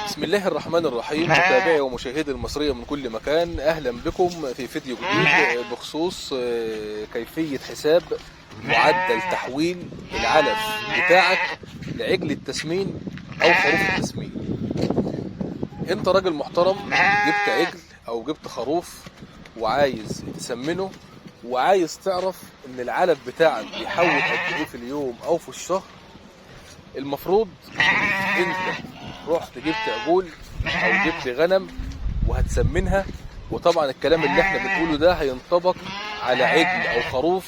بسم الله الرحمن الرحيم. متابعي ومشاهدي المصرية من كل مكان، أهلا بكم في فيديو جديد بخصوص كيفية حساب معدل تحويل العلف بتاعك لعجل التسمين أو خروف التسمين. أنت راجل محترم، جبت عجل أو جبت خروف وعايز تسمنه، وعايز تعرف إن العلف بتاعك بيحول قد إيه في اليوم أو في الشهر. المفروض أنت رحت جبت عجول او جبت غنم وهتسمنها، وطبعا الكلام اللي احنا بنقوله ده هينطبق على عجل او خروف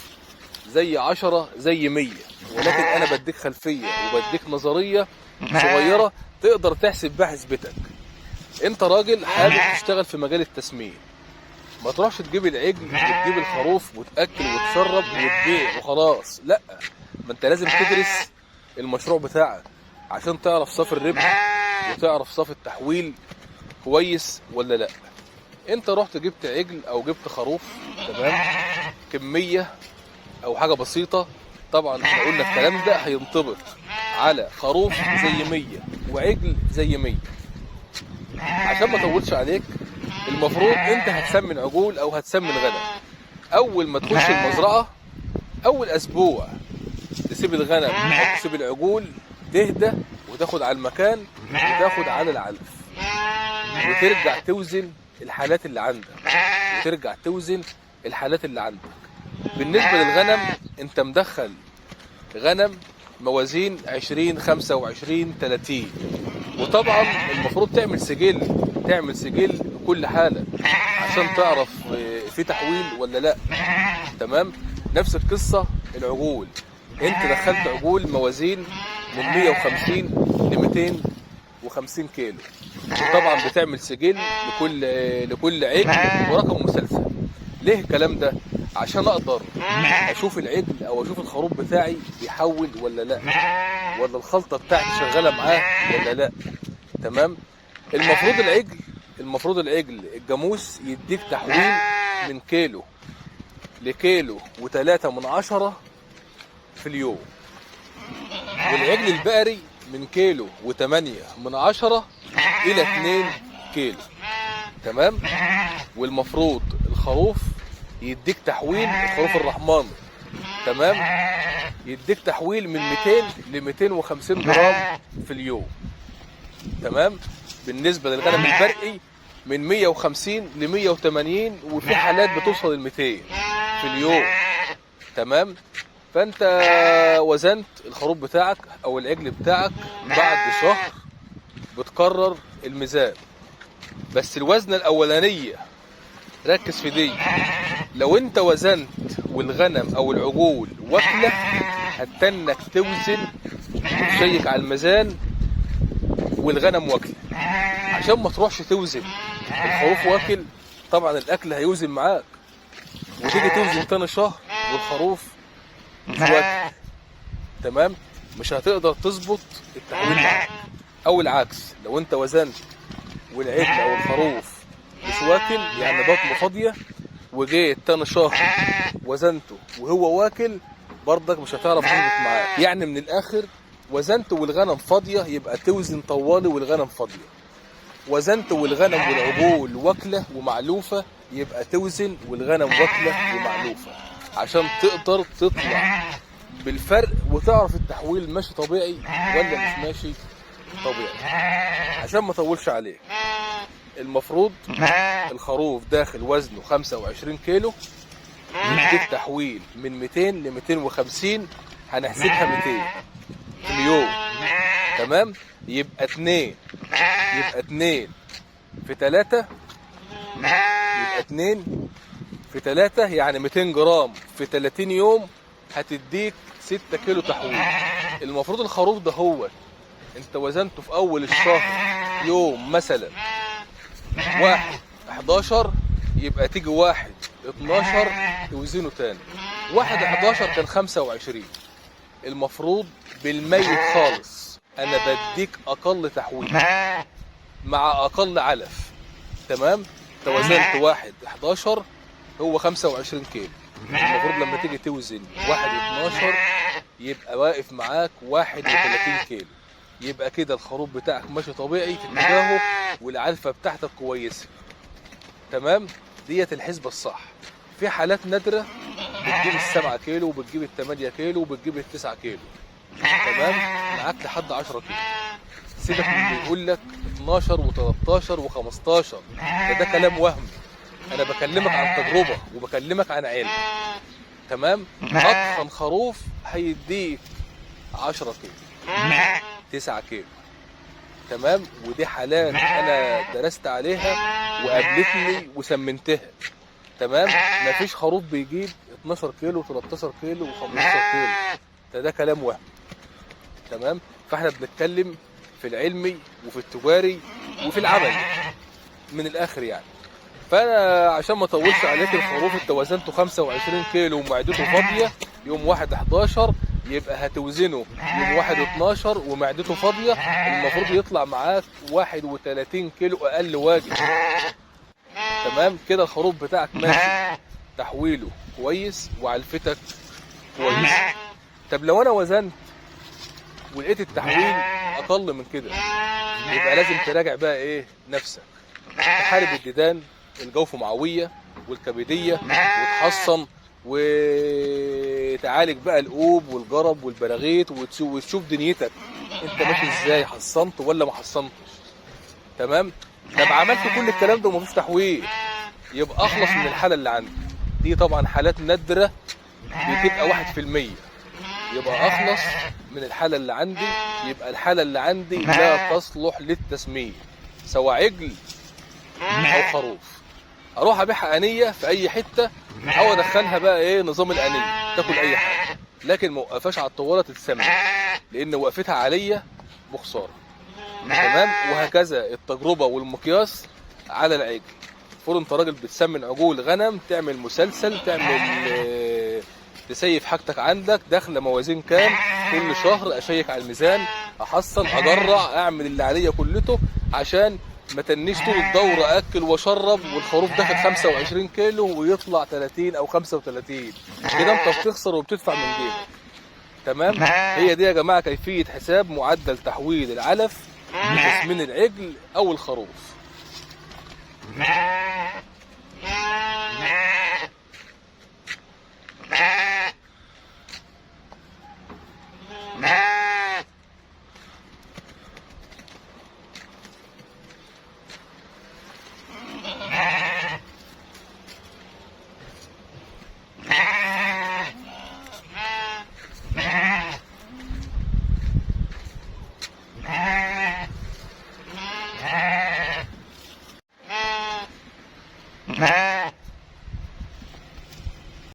زي 10 زي 100، ولكن انا بديك خلفية وبديك نظرية صغيرة تقدر تحسب بها حسبتك. انت راجل حابب تشتغل في مجال التسمين، ما تروحش تجيب العجل وتجيب الخروف وتأكل وتشرب وتبيع وخلاص، لا، ما انت لازم تدرس المشروع بتاعك عشان تعرف صافي الربح وتعرف صافي التحويل كويس ولا لا. انت رحت جبت عجل او جبت خروف، تمام، كمية او حاجة بسيطة. طبعا احنا قلنا الكلام ده هينطبق على خروف زي 100 وعجل زي 100. عشان ما اطولش عليك، المفروض انت هتسمن عجول او هتسمن غنم. اول ما تخش المزرعة اول اسبوع تسيب الغنم او تسيب العجول تهدى وتاخد على المكان وتاخد على العلف، وترجع توزن الحالات اللي عندك بالنسبة للغنم انت مدخل غنم موازين 20 25 30، وطبعا المفروض تعمل سجل بكل حالة عشان تعرف في تحويل ولا لا. تمام. نفس القصة العجول، انت دخلت عجول موازين من 150 ل 250 كيلو، وطبعا بتعمل سجل لكل عجل ورقم مسلسل. ليه الكلام ده؟ عشان اقدر اشوف العجل او اشوف الخروف بتاعي بيحول ولا لا، ولا الخلطة بتاعتي شغالة معاه ولا لا. تمام. المفروض العجل الجاموس يديك تحويل من كيلو لكيلو وثلاثة من 10 في اليوم، والعجل البقري من كيلو وثمانية من 10 إلى 2 كيلو. تمام. والمفروض الخروف يديك تحويل، الخروف الرحماني، تمام، يديك تحويل من 200 ل 250 جرام في اليوم. تمام. بالنسبة للغنم البرقي من 150 ل 180، وفي حالات بتوصل ل 200 في اليوم. تمام. فانت وزنت الخروف بتاعك او العجل بتاعك، بعد شهر بتكرر الميزان. بس الوزنة الاولانية ركز في دي، لو انت وزنت والغنم او العجول واكلة هتنك توزن وتشيك على الميزان والغنم واكلة، عشان ما تروحش توزن الخروف واكل، طبعا الاكل هيوزن معاك، وتيجي توزن تاني شهر والخروف مش واكل. تمام. مش هتقدر تظبط التحويل معاك. او العكس، لو انت وزنت والعجل او الخروف مش واكل، يعني بطنه فاضيه، وجيت تاني شهر وزنته وهو واكل، برضك مش هتعرف تظبط معاك. يعني من الاخر، وزنت والغنم فاضيه يبقى توزن طوالي والغنم فاضيه، وزنت والغنم والعجول واكله ومعلوفه يبقى توزن والغنم واكله ومعلوفه، عشان تقدر تطلع بالفرق وتعرف التحويل ماشي طبيعي ولا مش ماشي طبيعي. عشان ما اطولش عليك، المفروض الخروف داخل وزنه 25 كيلو يديك تحويل من 200 ل 250، هنحسبها 200 في اليوم. تمام. يبقى 2 في 3، يبقى 2 في 3 يعني 200 جرام في 30 يوم هتديك 6 كيلو تحويل. المفروض الخروف ده هو انت وزنته في اول الشهر يوم مثلا 1/11، يبقى تيجي 1/12 توزنه تاني. 1/11 كان 25. المفروض بالميت خالص انا بديك اقل تحويل مع اقل علف. تمام. توزنت 1/11 هو 25 كيلو، المفروض لما تيجي توزن 1/12 يبقى واقف معاك 31 كيلو. يبقى كده الخروف بتاعك ماشي طبيعي في اتجاهه والعلفه بتاعتك كويسه. تمام، ديت الحسبه الصح. في حالات نادره بتجيب ال7 كيلو وبتجيب ال8 كيلو وبتجيب ال9 كيلو، تمام، معاك لحد 10 كيلو. سيبك من اللي يقول لك 12 و13 و15، ده كلام وهمي. انا بكلمك عن تجربه وبكلمك عن علم. تمام، اضخم خروف هيديك 10 كيلو 9 كيلو. تمام، ودي حالات انا درست عليها وقابلتني وسمنتها. تمام، مفيش خروف بيجيب 12 كيلو و13 كيلو و15 كيلو، ده كلام وهم. تمام، فاحنا بنتكلم في العلمي وفي التجاري وفي العملي من الاخر يعني. فانا عشان ما اطولش عليك، الخروف انت وزنته 25 كيلو ومعدته فاضيه يوم 1/11، يبقى هتوزنه يوم 1/12 ومعدته فاضيه، المفروض يطلع معاك 31 كيلو اقل واجب. تمام، كده الخروف بتاعك ماشي، تحويله كويس وعلفتك كويس. طب لو انا وزنت ولقيت التحويل اقل من كده، يبقى لازم تراجع بقى ايه نفسك، تحارب الديدان الجوف معويه والكبديه وتحصن وتعالج بقى القوب والجرب والبراغيث وتشوف دنيتك انت ماشي ازاي، حصنت ولا ما حصنتش. تمام، طب عملت كل الكلام ده ومفيش تحويل، يبقى اخلص من الحاله اللي عندي دي. طبعا حالات نادره بتبقى 1%، يبقى اخلص من الحاله اللي عندي. يبقى الحاله اللي عندي لا تصلح للتسمين، سواء عجل او خروف. اروح ابيعها انيه في اي حته او ادخلها بقى ايه نظام الانيه تاكل اي حاجه، لكن ما وقفهاش على الطواله تتسمن، لان وقفتها عاليه بخساره. تمام، وهكذا التجربه والمقياس على العجل. المفروض انت راجل بتسمن عجول غنم، تعمل مسلسل، تعمل تسيف حاجتك عندك، داخله موازين كام كل شهر، اشيك على الميزان، احصل، اجرع، اعمل اللي عليا كلته، عشان ما تنيش طول الدوره اكل واشرب والخروف داخل 25 كيلو ويطلع 30 او 35، كده انت بتخسر وبتدفع من جيبك. تمام، هي دي يا جماعه كيفيه حساب معدل تحويل العلف لتسمين العجل او الخروف.